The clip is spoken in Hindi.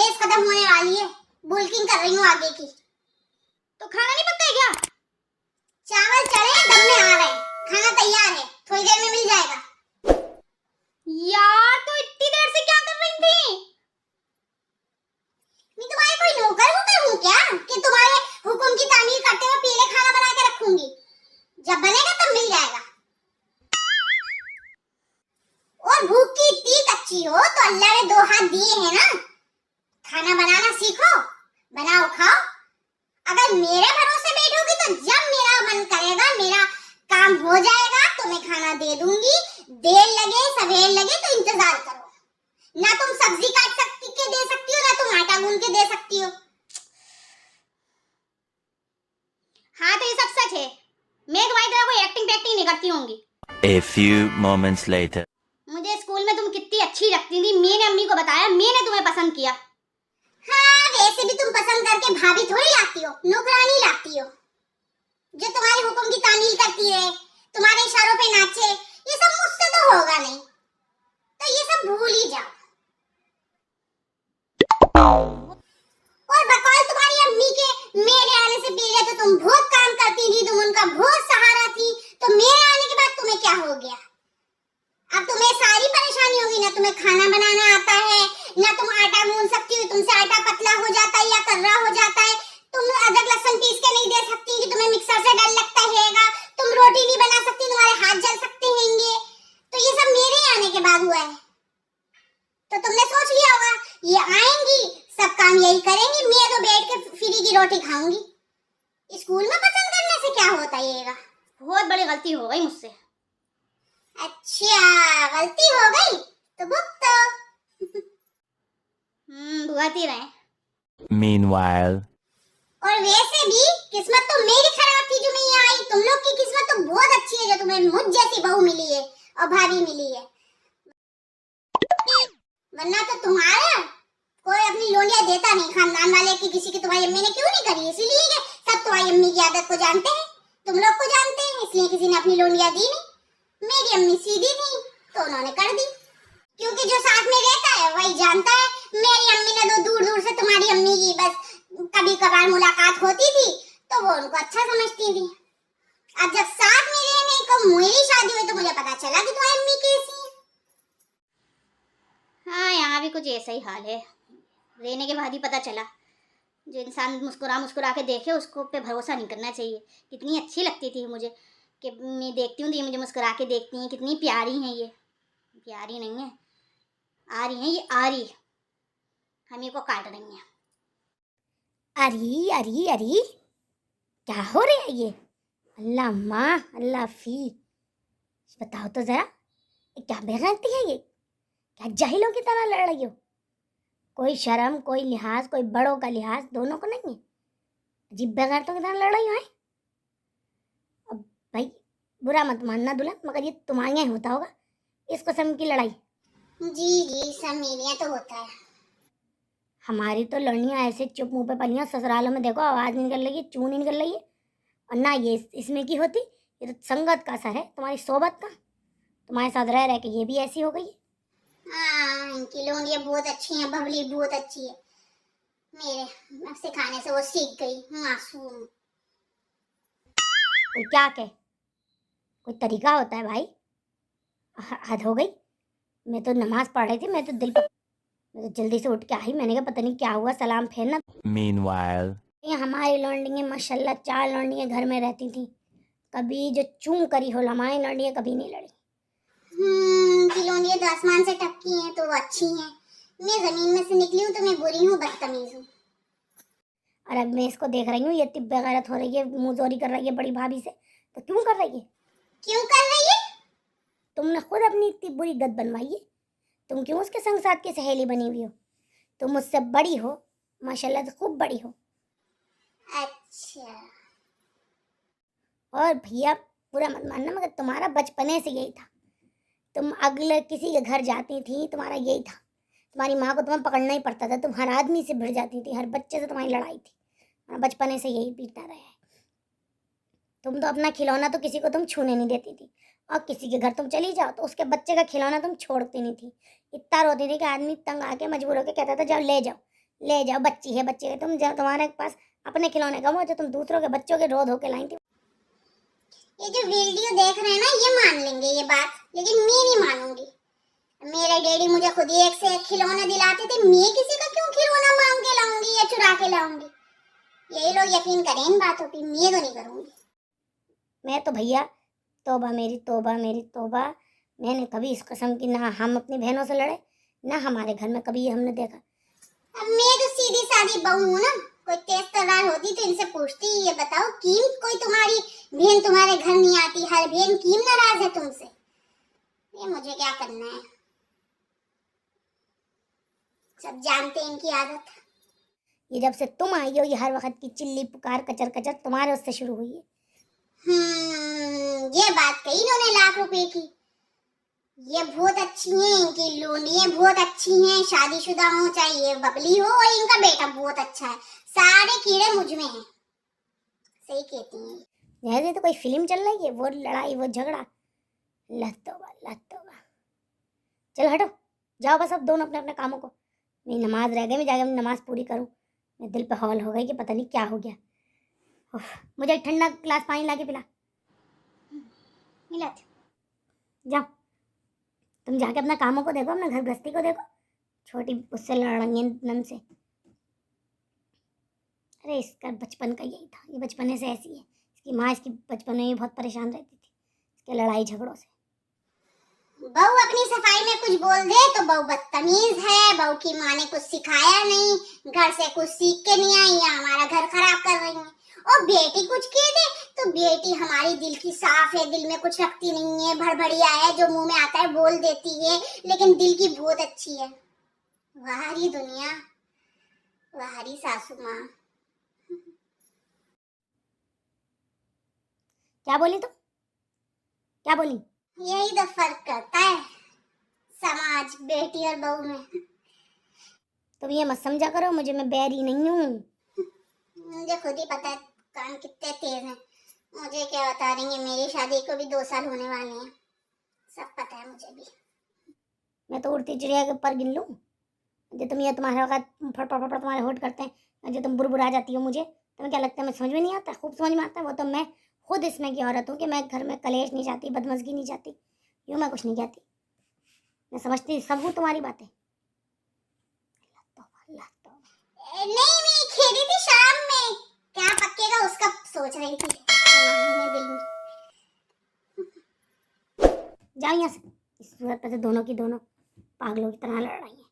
रेस खत्म होने वाली है, बुकिंग कर रही हूँ आगे की। तो खाना नहीं पकता है क्या? चावल चढ़े, दम में आ रहे हैं, खाना तैयार है, थोड़ी देर में मिल जाएगा। यार तो इतनी देर से क्या कर रही थी? मैं तुम्हारी कोई नौकर हूँ क्या कि तुम्हारे हुक्म की तामील करते हुए पहले खाना बना के रखूंगी? जब बनेगा तब मिल जाएगा। और भूख की इतनी कच्ची हो तो अल्लाह ने 2 हाथ दिए हैं ना, खाना बनाना सीखो, बनाओ खाओ। अगर मेरे भरोसे बैठोगी तो जब मेरा मन करेगा, मेरा काम हो जाएगा तो मैं खाना दे दूंगी। देर लगे सवेर लगे तो इंतजार करो। ना तुम सब्जी काट के दे सकती हो, ना तुम आटा गूंद के दे सकती हो। हाँ तो ये सब सच है, मैं तुम्हारी तरह कोई एक्टिंग पैक्टिंग नहीं करती होंगी। A few moments later. मुझे स्कूल में तुम कितनी अच्छी लगती थी, मैंने अम्मी को बताया, मैंने तुम्हें पसंद किया। हाँ वैसे भी तुम पसंद करके भाभी थोड़ी लाती हो, नौकरानी लाती हो जो तुम्हारे हुक्म की तामील करती रहे, तुम्हारे इशारों पे नाचे। ये सब मुझसे तो होगा नहीं, तो ये सब भूल ही जाओ। और बकौल तुम्हारी अम्मी के मेरे आने से पहले तो तुम बहुत काम करती थी, तुम उनका बहुत सहारा थी, तो मेरे आने के बाद तुम्हें क्या हो गया? अब तुम्हें सारी परेशानी होगी, ना तुम्हें खाना बनाना आता है, ना तुम आटा गूंद सकती हो, तुमसे आटा पतला हो जाता है या कर्रा हो जाता है, तुम अदरक लहसुन पीस के नहीं दे सकती कि तुम्हें मिक्सर से डर लगता हैगा, तुम रोटी नहीं बना सकती, तुम्हारे हाथ जल सकते हैंगे। तो ये सब मेरे आने के बाद हुआ है। तो तुमने सोच लिया होगा ये आएंगी, सब काम यही करेंगी, मैं तो बैठ के फ्री की रोटी खाऊंगी। स्कूल में पसंद करने से क्या होता है? बहुत बड़ी गलती हो गई मुझसे। अच्छा गलती हो गई तो भुगतो। भुगती रहे। Meanwhile. और वैसे भी किस्मत तो मेरी खराब थी जो मैं यहाँ आई, तुम लोग की किस्मत तो बहुत अच्छी है जो तुम्हें मुझ जैसी बहू मिली है और भाभी मिली है। वरना तो तुम्हारा कोई अपनी लोनिया देता नहीं खानदान वाले की किसी की। तुम्हारी अम्मी ने क्यों नहीं करी? इसीलिए कि सब तुम्हारी अम्मी की आदत को जानते हैं, तुम लोग को जानते हैं, इसलिए किसी ने अपनी लोनिया दी नहीं। मेरी अम्मी सीधी थी तो उन्होंने कर दी, क्योंकि जो साथ में रहता है वही जानता है। मेरी अम्मी ने तो दूर दूर से तुम्हारी अम्मी की बस कभी कभार मुलाकात होती थी तो वो उनको अच्छा समझती थी। अब जब साथ में रहने को मेरी शादी हुई तो मुझे पता चला कि तुम्हारी अम्मी कैसी है। हाँ यहाँ भी कुछ ऐसा ही हाल है, रहने के बाद ही पता चला। जो इंसान मुस्कुरा मुस्कुरा के देखे उसको पे भरोसा नहीं करना चाहिए। कितनी अच्छी लगती थी मुझे कि मैं देखती हूँ तो ये मुझे मुस्कुरा के देखती हैं, कितनी प्यारी हैं ये। प्यारी नहीं है, आ रही हैं ये, आ रही है, हम ये को काट रही हैं। अरे अरे अरे क्या हो रहा है ये? अल्लाह माँ अल्लाह फी, बताओ तो जरा क्या बेगैरती है ये? क्या जाहिलों की तरह लड़ रही हो? कोई शर्म, कोई लिहाज, कोई बड़ों का लिहाज दोनों को नहीं है? अजीब बेगैरतों की तरह लड़ रही हो है? अब भाई बुरा मत मानना दुल्हन, मगर ये तुम्हारे यहाँ होता होगा इस किस्म की लड़ाई। जी सब मेरे यहाँ तो होता है। हमारी तो लड़नियाँ ऐसे चुप मुंह पे पलियाँ, ससुरालों में देखो आवाज़ नहीं निकल रही है, चू नहीं निकल रही है। और ना ये इसमें की होती, ये तो संगत का असर है, तुम्हारी सोबत का। तुम्हारे साथ रह रह के ये भी ऐसी हो गई है। हाँ इनकी लोनियाँ बहुत अच्छी हैं, बबली बहुत अच्छी है, मेरे सिखाने से वो सीख गई, मासूम। कोई क्या कहे, कोई तरीका होता है भाई, हद हो गई। मैं तो नमाज पढ़ रही थी, मैं तो जल्दी से उठ के आई, मैंने कहा पता नहीं क्या हुआ, सलाम फेरना। Meanwhile. ये हमारी लौंडियाँ माशाल्लाह 4 लौंडियाँ घर में रहती थी, कभी जो चूं करी हो हमारी लौंडियाँ कभी नहीं लड़ी। खिलौनियाँ तो आसमान से टपकी हैं तो वो अच्छी हैं, मैं जमीन में से निकली हूँ तो मैं बुरी हूँ, बदतमीज हूँ। और अब मैं इसको देख रही हूँ ये तिब्बे गैरत हो रही है, मुंहजोरी कर रही है बड़ी भाभी से, तो क्यों कर रही है? क्यों कर रही है? तुमने खुद अपनी इतनी बुरी गत बनवाई है, तुम क्यों उसके संग साथ की सहेली बनी हुई हो? तुम मुझसे बड़ी हो माशाल्लाह से, खूब बड़ी हो। अच्छा और भैया बुरा मत मानना, मगर तुम्हारा बचपने से यही था, तुम अगले किसी के घर जाती थी तुम्हारा यही था, तुम्हारी माँ को तुम्हें पकड़ना ही पड़ता था, तुम हर आदमी से भिड़ जाती थी, हर बच्चे से तुम्हारी लड़ाई थी, बचपने से यही पीटता रहा है। तुम तो अपना खिलौना तो किसी को तुम छूने नहीं देती थी, और किसी के घर तुम चली जाओ तो उसके बच्चे का खिलौना तुम छोड़ती नहीं थी। इतना रोती थी कि आदमी तंग आके मजबूर होकर कहता था जाओ ले जाओ, ले जाओ, बच्ची है, बच्चे है तुम, जब तुम्हारे पास अपने खिलौने कम हो जो तुम दूसरों के बच्चों के रो धो के लाई थी। ये जो वीडियो देख रहे हैं ना, ये मान लेंगे ये बात, लेकिन मैं नहीं मानूंगी। मेरे डैडी मुझे खुद ही एक से एक खिलौने दिलाते थे, मैं किसी का क्यों खिलौना मांग के लाऊंगी या चुरा के लाऊंगी? यही लोग यकीन करें इन बातों पे, मैं तो नहीं करूंगी। मैं तो भैया तौबा मेरी तौबा मेरी तौबा, मैंने कभी इस कसम की ना हम अपनी बहनों से लड़े, ना हमारे घर में कभी ये हमने देखा। अब मैं तो सीधी सादी बहू हूँ ना, कोई तेज तर्रार होती तो इनसे पूछती, ये बताओ क्यों कोई तुम्हारी बहन तुम्हारे घर नहीं आती, हर बहन क्यों नाराज है तुमसे? ये मुझे क्या करना है, सब जानते हैं इनकी आदत। ये जब से तुम आई हो, ये हर वक्त की चिल्ली पुकार कचर कचर तुम्हारे उससे शुरू हुई है। ये बात कही इन्होंने लाख रुपए की। ये बहुत अच्छी हैं, इनकी लोनियां बहुत अच्छी हैं, शादीशुदा हो चाहे ये बबली हो, और इनका बेटा बहुत अच्छा है, सारे कीड़े मुझ में हैं। सही कहती हैं। जैसे तो कोई फिल्म चल रही है, वो लड़ाई वो झगड़ा, लत्तोबा। चलो हटो, जाओ बस अब दोनों अपने अपने कामों को। मेरी नमाज रह गई, मैं जाके अपनी नमाज पूरी करूँ। मेरे दिल पे हौल हो गई कि पता नहीं क्या हो गया। मुझे एक ठंडा गिलास पानी ला के पिला। मिला था। जाओ तुम जाके अपना कामों को देखो, अपना घर गृहस्थी को देखो, छोटी उससे लड़ रही है नन से। अरे इसका बचपन का यही था, ये बचपने से ऐसी है। इसकी माँ इसकी बचपन में ही बहुत परेशान रहती थी इसके लड़ाई झगड़ों से। बहू अपनी सफाई में कुछ बोल दे तो बहू बदतमीज है, बहू की माँ ने कुछ सिखाया नहीं, घर से कुछ सीख के नहीं आई, या हमारा घर खराब कर रही है। और बेटी कुछ कह दे तो बेटी हमारी दिल की साफ है, दिल में कुछ रखती नहीं है, भड़बड़िया है, जो मुंह में आता है बोल देती है, लेकिन दिल की बहुत अच्छी है। वाहरी दुनिया, वाहरी सासू माँ। क्या बोली तुम, क्या बोली? यही तो फर्क करता है समाज बेटी और बहू में। तुम ये मत समझा करो मुझे, मैं बैरी नहीं हूँ। मुझे खुद ही पता है कान कितने तेज हैं। मुझे क्या बता रही है, मेरी शादी को भी 2 साल होने वाले हैं, सब पता है मुझे भी। मैं तो उड़ती चिड़िया के ऊपर गिन लूँ जो तुम ये तुम्हारे वक्त फट फट फट तुम्हारे होठ करते हैं, जो तुम बुरबुरा जाती हो मुझे, तुम्हें क्या लगता है मैं समझ में नहीं आता? खूब समझ में आता है। वो तो मैं खुद इसमें की औरत हूँ कि मैं घर में कलेश नहीं चाहती, बदमजगी नहीं चाहती, यूँ मैं कुछ नहीं कहती। मैं समझती सब हूँ तुम्हारी बातें। नहीं, मैं खेली थी शाम में, क्या पकेगा उसका सोच रही थी दिल में। जाओ यहाँ से, इस सूरत पे तो दोनों की दोनों पागलों की तरह लड़ रही हैं।